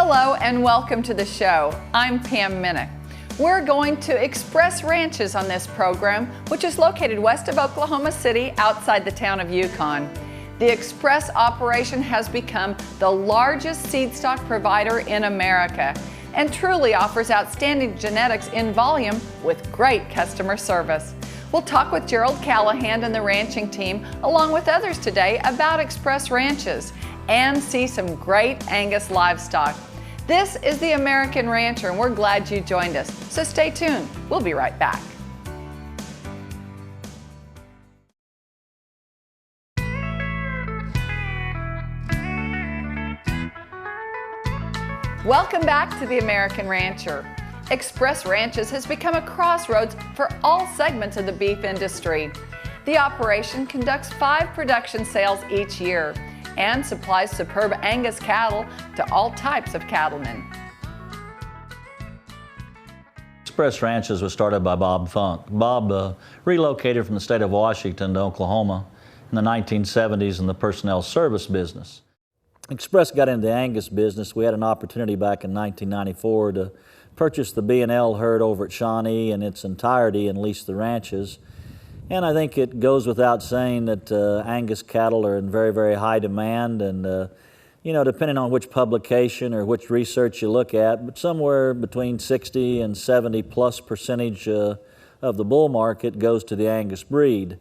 Hello and welcome to the show. I'm Pam Minnick. We're going to Express Ranches on this program, which is located west of Oklahoma City outside the town of Yukon. The Express operation has become the largest seed stock provider in America and truly offers outstanding genetics in volume with great customer service. We'll talk with Gerald Callahan and the ranching team, along with others today, about Express Ranches and see some great Angus livestock. This is the American Rancher, and we're glad you joined us. So stay tuned. We'll be right back. Welcome back to the American Rancher. Express Ranches has become a crossroads for all segments of the beef industry. The operation conducts 5 production sales each year and supplies superb Angus cattle to all types of cattlemen. Express Ranches was started by Bob Funk. Bob relocated from the state of Washington to Oklahoma in the 1970s in the personnel service business. Express got into the Angus business. We had an opportunity back in 1994 to purchase the B&L herd over at Shawnee in its entirety and lease the ranches. And I think it goes without saying that Angus cattle are in very, very high demand, and you know, depending on which publication or which research you look at, but somewhere between 60 and 70+% of the bull market goes to the Angus breed.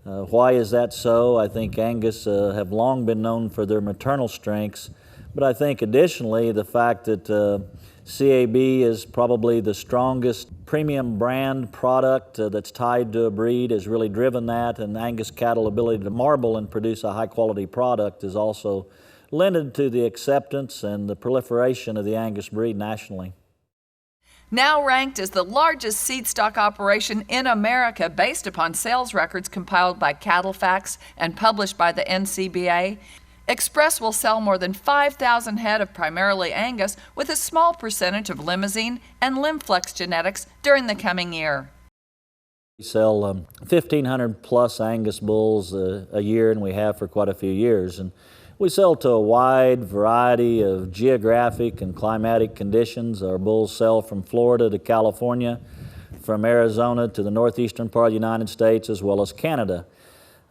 Why is that so? I think Angus have long been known for their maternal strengths, but I think additionally the fact that CAB is probably the strongest premium brand product that's tied to a breed has really driven that, and Angus cattle ability to marble and produce a high quality product is also lended to the acceptance and the proliferation of the Angus breed nationally. Now ranked as the largest seed stock operation in America based upon sales records compiled by Cattle Facts and published by the NCBA, Express will sell more than 5,000 head of primarily Angus with a small percentage of Limousine and Limflex genetics during the coming year. We sell 1,500 plus Angus bulls a year, and we have for quite a few years. And we sell to a wide variety of geographic and climatic conditions. Our bulls sell from Florida to California, from Arizona to the northeastern part of the United States, as well as Canada.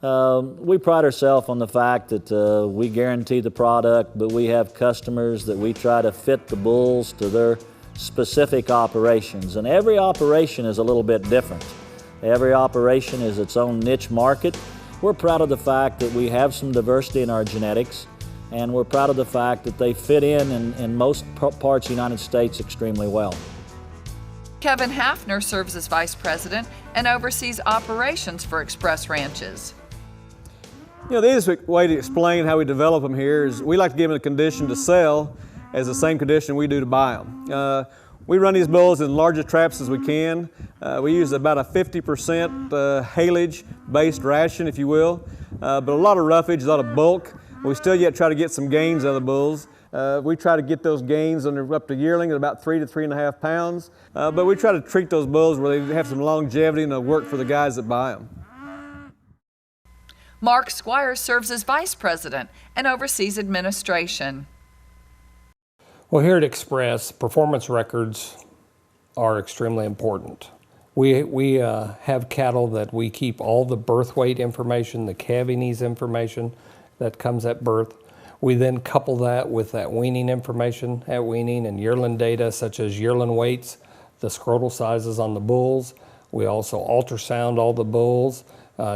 We pride ourselves on the fact that we guarantee the product, but we have customers that we try to fit the bulls to their specific operations. And every operation is a little bit different. Every operation is its own niche market. We're proud of the fact that we have some diversity in our genetics, and we're proud of the fact that they fit in most parts of the United States extremely well. Kevin Hafner serves as Vice President and oversees operations for Express Ranches. You know, the easiest way to explain how we develop them here is we like to give them a condition to sell as the same condition we do to buy them. We run these bulls in the largest traps as we can. We use about a 50% haylage-based ration, if you will, but a lot of roughage, a lot of bulk. We still yet try to get some gains out of the bulls. We try to get those gains up to yearling at about 3 to 3.5 pounds, but we try to treat those bulls where they have some longevity and they'll work for the guys that buy them. Mark Squires serves as Vice President and oversees administration. Well, here at Express, performance records are extremely important. We have cattle that we keep all the birth weight information, the calving ease information that comes at birth. We then couple that with that weaning information at weaning and yearling data such as yearling weights, the scrotal sizes on the bulls. We also ultrasound all the bulls,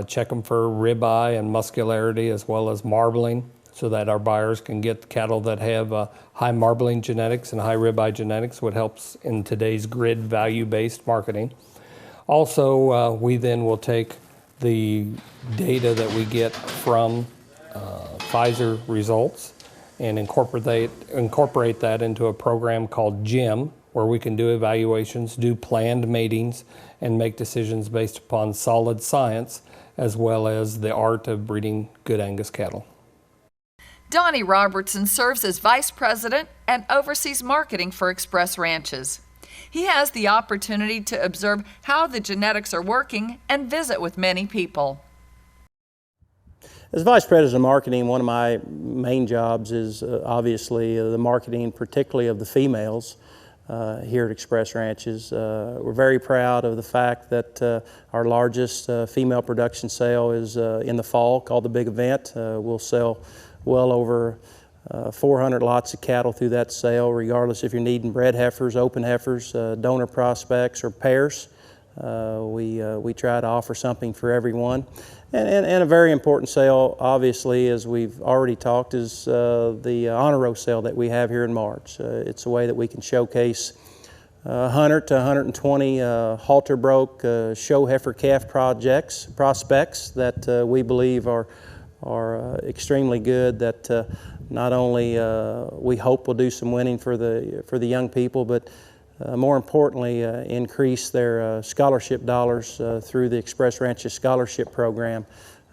check them for ribeye and muscularity as well as marbling, so that our buyers can get cattle that have high marbling genetics and high ribeye genetics, what helps in today's grid value-based marketing. Also, we then will take the data that we get from Pfizer results and incorporate that into a program called GYM, where we can do evaluations, do planned matings, and make decisions based upon solid science, as well as the art of breeding good Angus cattle. Donnie Robertson serves as Vice President and oversees marketing for Express Ranches. He has the opportunity to observe how the genetics are working and visit with many people. As Vice President of Marketing, one of my main jobs is obviously the marketing, particularly of the females here at Express Ranches. We're very proud of the fact that our largest female production sale is in the fall, called the Big Event. We'll sell well over 400 lots of cattle through that sale, regardless if you're needing bred heifers, open heifers, donor prospects, or pairs. We try to offer something for everyone. And a very important sale, obviously, as we've already talked, is the honor row sale that we have here in March. It's a way that we can showcase 100 to 120 halter broke show heifer calf prospects that we believe are extremely good, that not only we hope will do some winning for the young people, but more importantly, increase their scholarship dollars through the Express Ranches Scholarship Program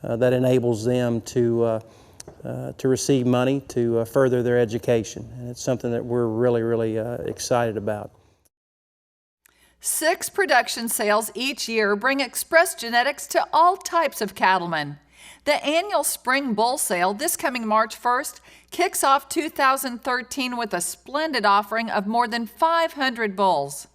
that enables them to receive money to further their education. And it's something that we're really excited about. 6 production sales each year bring Express genetics to all types of cattlemen. The annual Spring Bull Sale this coming March 1st kicks off 2013 with a splendid offering of more than 500 bulls.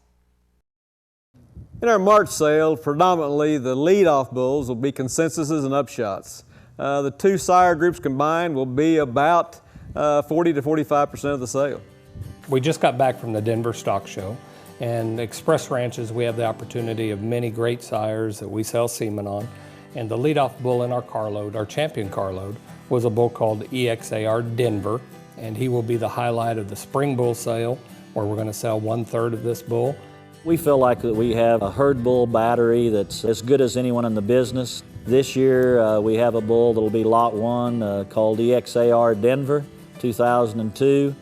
In our March sale, predominantly the lead-off bulls will be consensuses and upshots. The 2 sire groups combined will be about 40 to 45% of the sale. We just got back from the Denver Stock Show, and Express Ranches, we have the opportunity of many great sires that we sell semen on. And the leadoff bull in our Carload, our champion Carload, was a bull called EXAR Denver, and he will be the highlight of the Spring Bull Sale, where we're going to sell 1/3 of this bull. We feel like that we have a herd bull battery that's as good as anyone in the business. This year we have a bull that will be Lot 1 called EXAR Denver, 2002.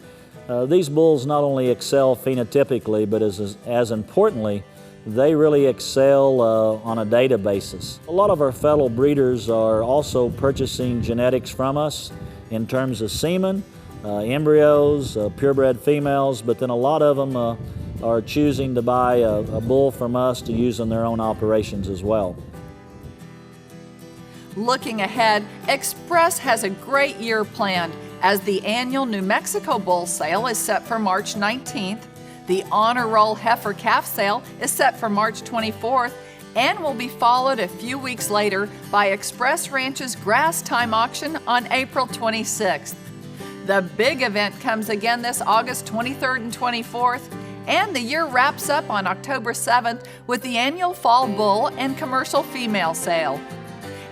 These bulls not only excel phenotypically, but as importantly, they really excel on a data basis. A lot of our fellow breeders are also purchasing genetics from us in terms of semen, embryos, purebred females, but then a lot of them are choosing to buy a bull from us to use in their own operations as well. Looking ahead, Express has a great year planned as the annual New Mexico Bull Sale is set for March 19th. The Honor Roll Heifer Calf Sale is set for March 24th and will be followed a few weeks later by Express Ranch's Grass Time Auction on April 26th. The big event comes again this August 23rd and 24th, and the year wraps up on October 7th with the annual Fall Bull and Commercial Female Sale.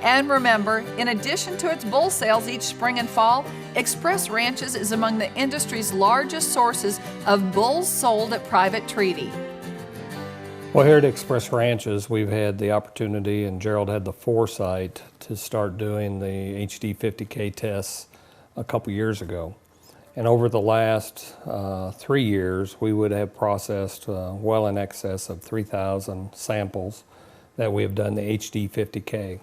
And remember, in addition to its bull sales each spring and fall, Express Ranches is among the industry's largest sources of bulls sold at private treaty. Well, here at Express Ranches, we've had the opportunity, and Gerald had the foresight to start doing the HD 50K tests a couple years ago. And over the last 3 years, we would have processed well in excess of 3,000 samples that we have done the HD 50K.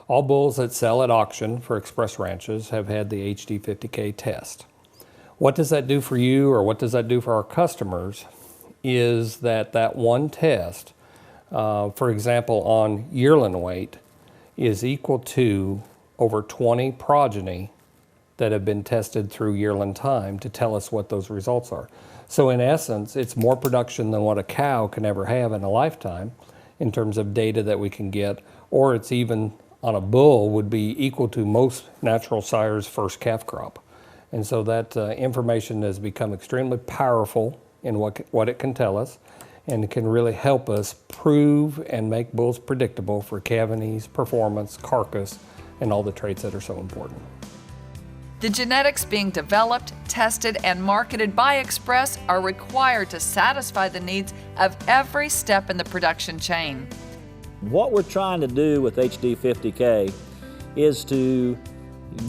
All bulls that sell at auction for Express Ranches have had the HD 50K test. What does that do for you, or what does that do for our customers, is that one test, for example, on yearling weight, is equal to over 20 progeny that have been tested through yearling time to tell us what those results are. So in essence, it's more production than what a cow can ever have in a lifetime in terms of data that we can get, or it's even on a bull would be equal to most natural sires' first calf crop. And so that information has become extremely powerful in what it can tell us, and it can really help us prove and make bulls predictable for calving, performance, carcass, and all the traits that are so important. The genetics being developed, tested, and marketed by Express are required to satisfy the needs of every step in the production chain. What we're trying to do with HD 50K is to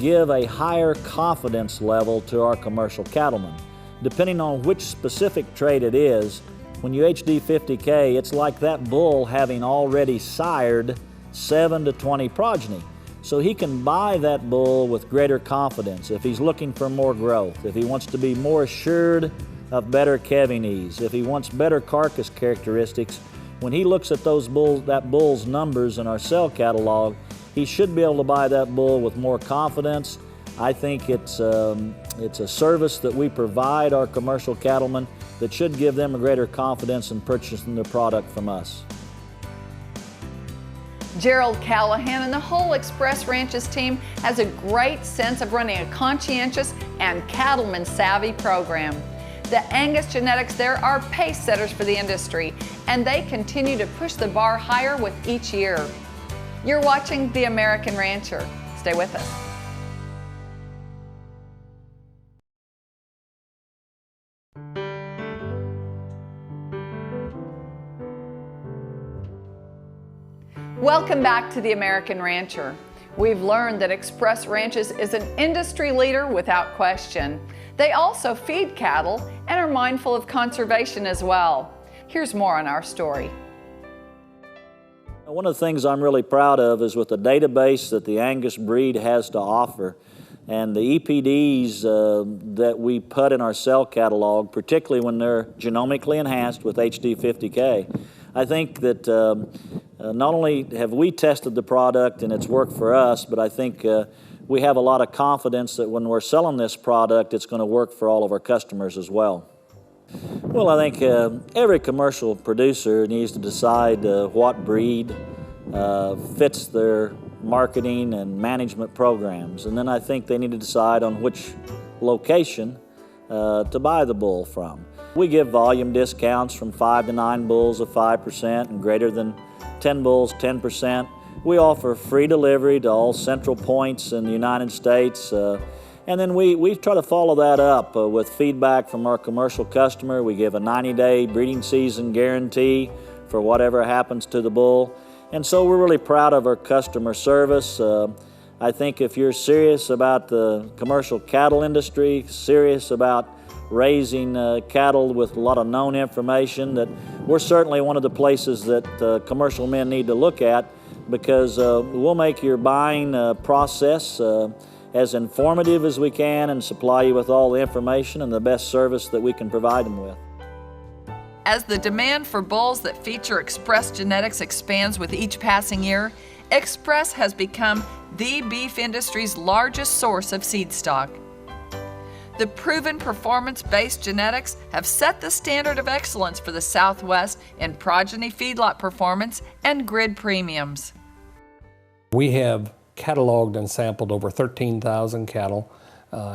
give a higher confidence level to our commercial cattlemen. Depending on which specific trait it is, when you HD 50K, it's like that bull having already sired 7 to 20 progeny. So he can buy that bull with greater confidence if he's looking for more growth, if he wants to be more assured of better calving ease, if he wants better carcass characteristics. When he looks at that bull's numbers in our cell catalog, he should be able to buy that bull with more confidence. I think it's a service that we provide our commercial cattlemen that should give them a greater confidence in purchasing the product from us. Gerald Callahan and the whole Express Ranches team has a great sense of running a conscientious and cattleman savvy program. The Angus genetics there are pace setters for the industry, and they continue to push the bar higher with each year. You're watching The American Rancher. Stay with us. Welcome back to The American Rancher. We've learned that Express Ranches is an industry leader without question. They also feed cattle and are mindful of conservation as well. Here's more on our story. One of the things I'm really proud of is with the database that the Angus breed has to offer and the EPDs that we put in our cell catalog, particularly when they're genomically enhanced with HD50K. I think that not only have we tested the product and it's worked for us, but I think we have a lot of confidence that when we're selling this product, it's going to work for all of our customers as well. Well, I think every commercial producer needs to decide what breed fits their marketing and management programs. And then I think they need to decide on which location to buy the bull from. We give volume discounts from 5 to 9 bulls of 5% and greater than 10 bulls 10%. We offer free delivery to all central points in the United States. And then we try to follow that up with feedback from our commercial customer. We give a 90-day breeding season guarantee for whatever happens to the bull. And so we're really proud of our customer service. I think if you're serious about the commercial cattle industry, serious about raising cattle with a lot of known information, that we're certainly one of the places that commercial men need to look at, because we'll make your buying process as informative as we can and supply you with all the information and the best service that we can provide them with. As the demand for bulls that feature Express genetics expands with each passing year, Express has become the beef industry's largest source of seed stock. The proven performance-based genetics have set the standard of excellence for the Southwest in progeny feedlot performance and grid premiums. We have cataloged and sampled over 13,000 cattle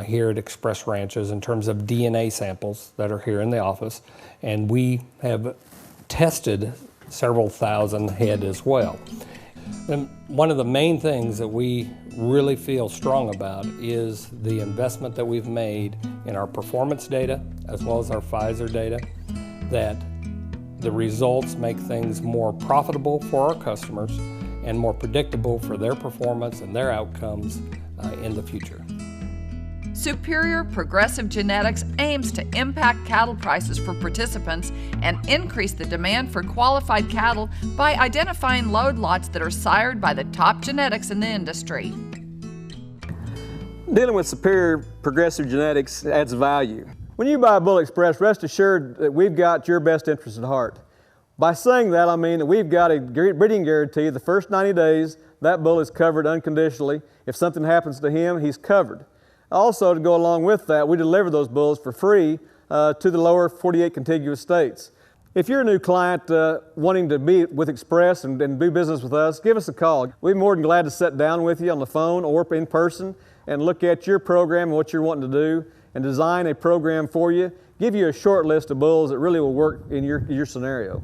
here at Express Ranches in terms of DNA samples that are here in the office, and we have tested several thousand head as well. And one of the main things that we really feel strong about is the investment that we've made in our performance data as well as our Pfizer data, that the results make things more profitable for our customers and more predictable for their performance and their outcomes in the future. Superior Progressive Genetics aims to impact cattle prices for participants and increase the demand for qualified cattle by identifying load lots that are sired by the top genetics in the industry. Dealing with Superior Progressive Genetics adds value. When you buy a Bull Express, rest assured that we've got your best interest at heart. By saying that, I mean that we've got a breeding guarantee. The first 90 days, that bull is covered unconditionally. If something happens to him, he's covered. Also, to go along with that, we deliver those bulls for free to the lower 48 contiguous states. If you're a new client wanting to be with Express and do business with us, give us a call. We'd be more than glad to sit down with you on the phone or in person and look at your program and what you're wanting to do and design a program for you, give you a short list of bulls that really will work in your scenario.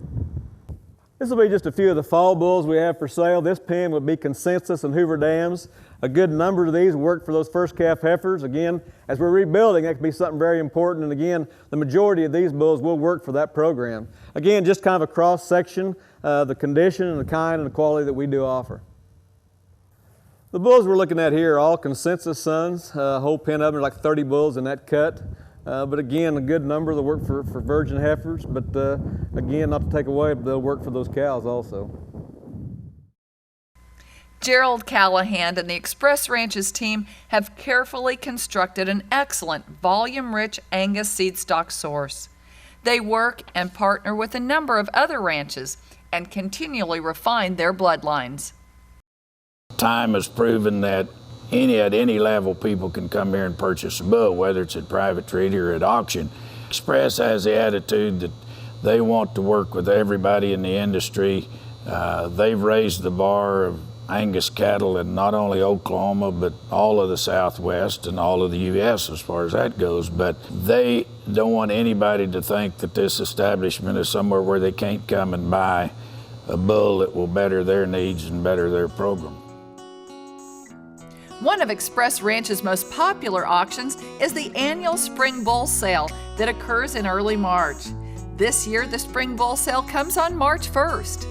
This will be just a few of the fall bulls we have for sale. This pen would be Consensus and Hoover Dams. A good number of these work for those first calf heifers. Again, as we're rebuilding, that could be something very important. And again, the majority of these bulls will work for that program. Again, just kind of a cross section, the condition and the kind and the quality that we do offer. The bulls we're looking at here are all Consensus sons. A whole pen of them, like 30 bulls in that cut. But again, a good number that work for virgin heifers. But again, not to take away, but they'll work for those cows also. Gerald Callahan and the Express Ranches team have carefully constructed an excellent volume-rich Angus seed stock source. They work and partner with a number of other ranches and continually refine their bloodlines. time has proven that at any level people can come here and purchase a bull, whether it's at private treaty or at auction. Express has the attitude that they want to work with everybody in the industry. They've raised the bar of Angus cattle in not only Oklahoma, but all of the Southwest and all of the U.S. as far as that goes. But they don't want anybody to think that this establishment is somewhere where they can't come and buy a bull that will better their needs and better their program. One of Express Ranch's most popular auctions is the annual Spring Bull Sale that occurs in early March. This year, the Spring Bull Sale comes on March 1st.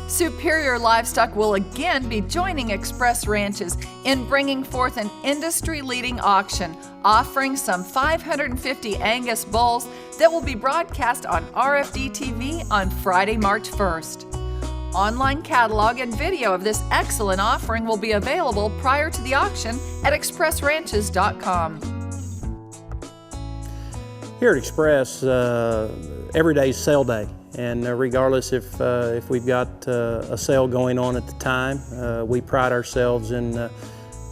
Superior Livestock will again be joining Express Ranches in bringing forth an industry-leading auction, offering some 550 Angus bulls that will be broadcast on RFD TV on Friday, March 1st. Online catalog and video of this excellent offering will be available prior to the auction at expressranches.com. Here at Express, every day is sale day, and regardless if we've got a sale going on at the time, we pride ourselves in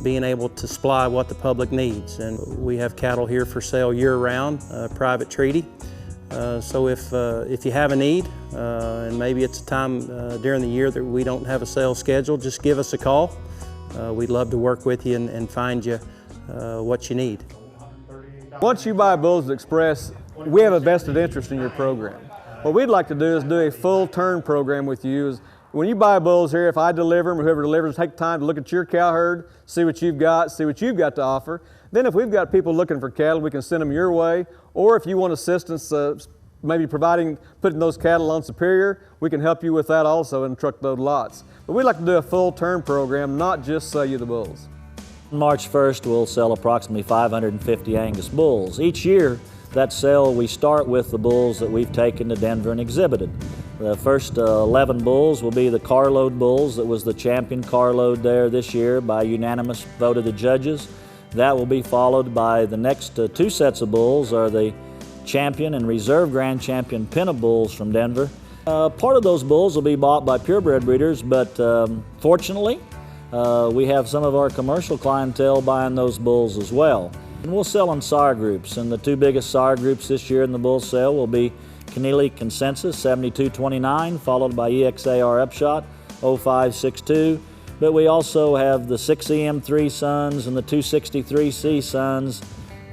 being able to supply what the public needs. And we have cattle here for sale year-round, private treaty. So if you have a need, and maybe it's a time during the year that we don't have a sale scheduled, just give us a call. We'd love to work with you and find you what you need. Once you buy bulls at Express, we have a vested interest in your program. What we'd like to do is do a full turn program with you. When you buy bulls here, if I deliver them or whoever delivers, take time to look at your cow herd, see what you've got to offer. Then if we've got people looking for cattle, we can send them your way. Or if you want assistance, maybe putting those cattle on Superior, we can help you with that also in truckload lots. But we'd like to do a full turn program, not just sell you the bulls. March 1st, we'll sell approximately 550 Angus bulls. Each year, that sale, we start with the bulls that we've taken to Denver and exhibited. The first 11 bulls will be the Carload bulls. That was the champion Carload there this year by unanimous vote of the judges. That will be followed by the next two sets of bulls are the champion and reserve grand champion Pinna bulls from Denver. Part of those bulls will be bought by purebred breeders, but fortunately, we have some of our commercial clientele buying those bulls as well. And we'll sell in SAR groups, and the two biggest SAR groups this year in the bull sale will be Keneally Consensus 7229, followed by EXAR Upshot 0562. But we also have the 6EM3 Sons and the 263C Sons,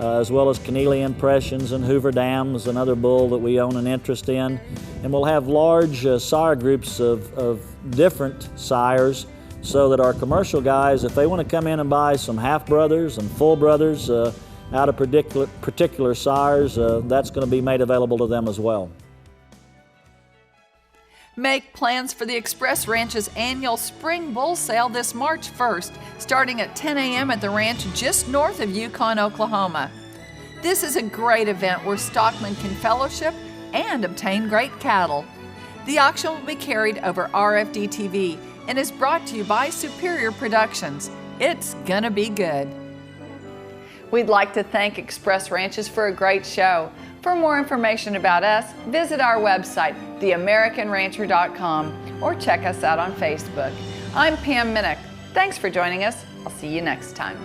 as well as Keneally Impressions and Hoover Dams, another bull that we own an interest in. And we'll have large sire groups of different sires so that our commercial guys, if they want to come in and buy some half brothers and full brothers out of particular sires, that's going to be made available to them as well. Make plans for the Express Ranch's annual Spring Bull Sale this March 1st, starting at 10 a.m. at the ranch just north of Yukon, Oklahoma. This is a great event where stockmen can fellowship and obtain great cattle. The auction will be carried over RFD TV and is brought to you by Superior Productions. It's gonna be good. We'd like to thank Express Ranches for a great show. For more information about us, visit our website, theamericanrancher.com, or check us out on Facebook. I'm Pam Minnick. Thanks for joining us. I'll see you next time.